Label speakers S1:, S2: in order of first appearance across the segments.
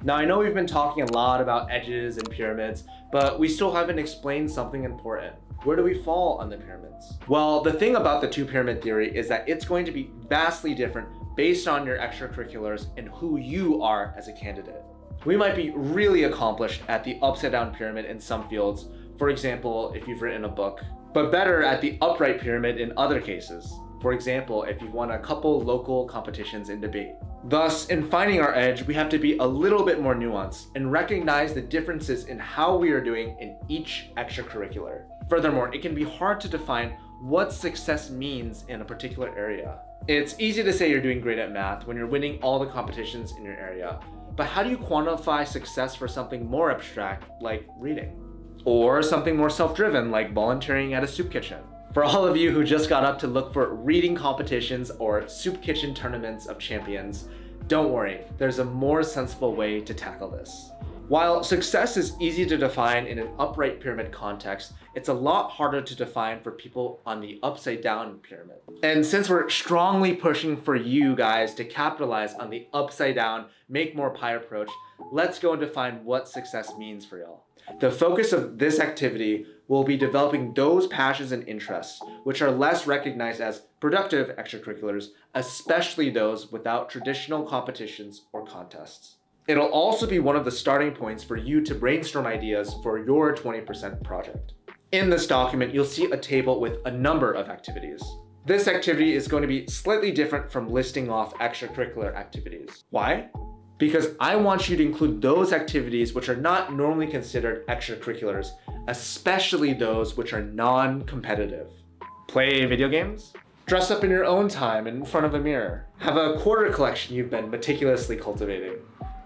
S1: Now, I know we've been talking a lot about edges and pyramids, but we still haven't explained something important. Where do we fall on the pyramids? Well, the thing about the two-pyramid theory is that it's going to be vastly different based on your extracurriculars and who you are as a candidate. We might be really accomplished at the upside-down pyramid in some fields, for example, if you've written a book, but better at the upright pyramid in other cases. For example, if you've won a couple local competitions in debate. Thus, in finding our edge, we have to be a little bit more nuanced and recognize the differences in how we are doing in each extracurricular. Furthermore, it can be hard to define what success means in a particular area. It's easy to say you're doing great at math when you're winning all the competitions in your area, but how do you quantify success for something more abstract like reading? Or something more self-driven like volunteering at a soup kitchen? For all of you who just got up to look for reading competitions or soup kitchen tournaments of champions, don't worry, there's a more sensible way to tackle this. While success is easy to define in an upright pyramid context, it's a lot harder to define for people on the upside down pyramid. And since we're strongly pushing for you guys to capitalize on the upside down, make more pie approach, let's go and define what success means for y'all. The focus of this activity will be developing those passions and interests which are less recognized as productive extracurriculars, especially those without traditional competitions or contests. It'll also be one of the starting points for you to brainstorm ideas for your 20% project. In this document, you'll see a table with a number of activities. This activity is going to be slightly different from listing off extracurricular activities. Why? Because I want you to include those activities which are not normally considered extracurriculars, especially those which are non-competitive. Play video games? Dress up in your own time in front of a mirror? Have a quarter collection you've been meticulously cultivating?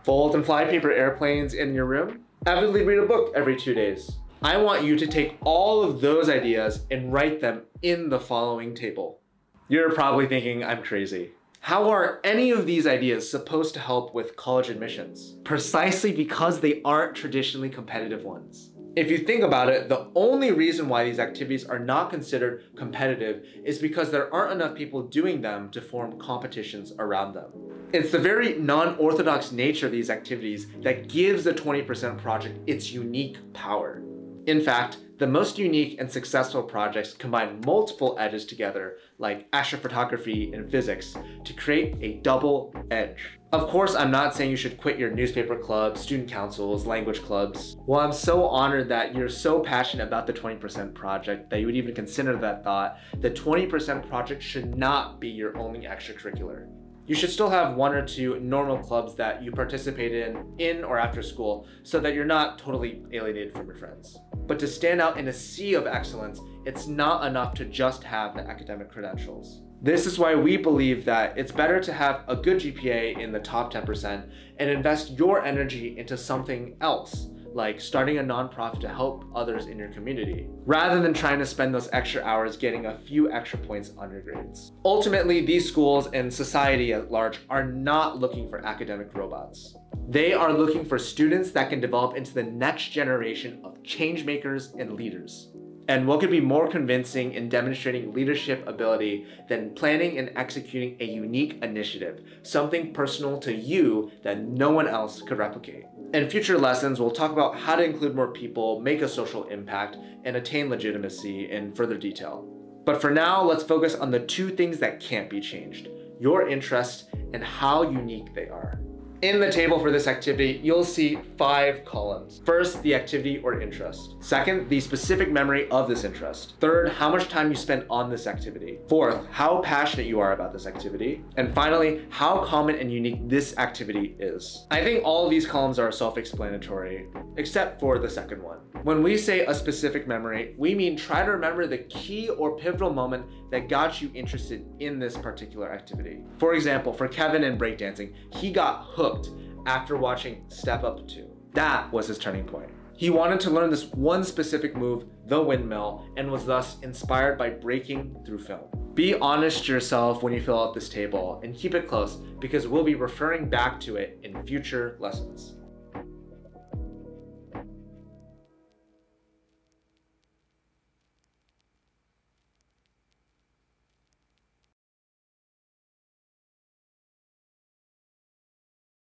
S1: Fold and fly paper airplanes in your room? Avidly read a book every 2 days? I want you to take all of those ideas and write them in the following table. You're probably thinking I'm crazy. How are any of these ideas supposed to help with college admissions? Precisely because they aren't traditionally competitive ones. If you think about it, the only reason why these activities are not considered competitive is because there aren't enough people doing them to form competitions around them. It's the very non-orthodox nature of these activities that gives the 20% project its unique power. In fact, the most unique and successful projects combine multiple edges together, like astrophotography and physics, to create a double edge. Of course, I'm not saying you should quit your newspaper clubs, student councils, language clubs. Well, I'm so honored that you're so passionate about the 20% project that you would even consider that thought. The 20% project should not be your only extracurricular. You should still have 1 or 2 normal clubs that you participate in or after school so that you're not totally alienated from your friends. But to stand out in a sea of excellence, it's not enough to just have the academic credentials. This is why we believe that it's better to have a good GPA in the top 10% and invest your energy into something else, like starting a nonprofit to help others in your community, rather than trying to spend those extra hours getting a few extra points on your grades. Ultimately, these schools and society at large are not looking for academic robots. They are looking for students that can develop into the next generation of change makers and leaders. And what could be more convincing in demonstrating leadership ability than planning and executing a unique initiative, something personal to you that no one else could replicate. In future lessons, we'll talk about how to include more people, make a social impact, and attain legitimacy in further detail. But for now, let's focus on the 2 things that can't be changed: your interest and how unique they are. In the table for this activity, you'll see 5 columns. First, the activity or interest. Second, the specific memory of this interest. Third, how much time you spent on this activity. Fourth, how passionate you are about this activity. And finally, how common and unique this activity is. I think all of these columns are self-explanatory, except for the second one. When we say a specific memory, we mean try to remember the key or pivotal moment that got you interested in this particular activity. For example, for Kevin in breakdancing, he got hooked after watching Step Up 2. That was his turning point. He wanted to learn this one specific move, the windmill, and was thus inspired by breaking through film. Be honest to yourself when you fill out this table and keep it close because we'll be referring back to it in future lessons.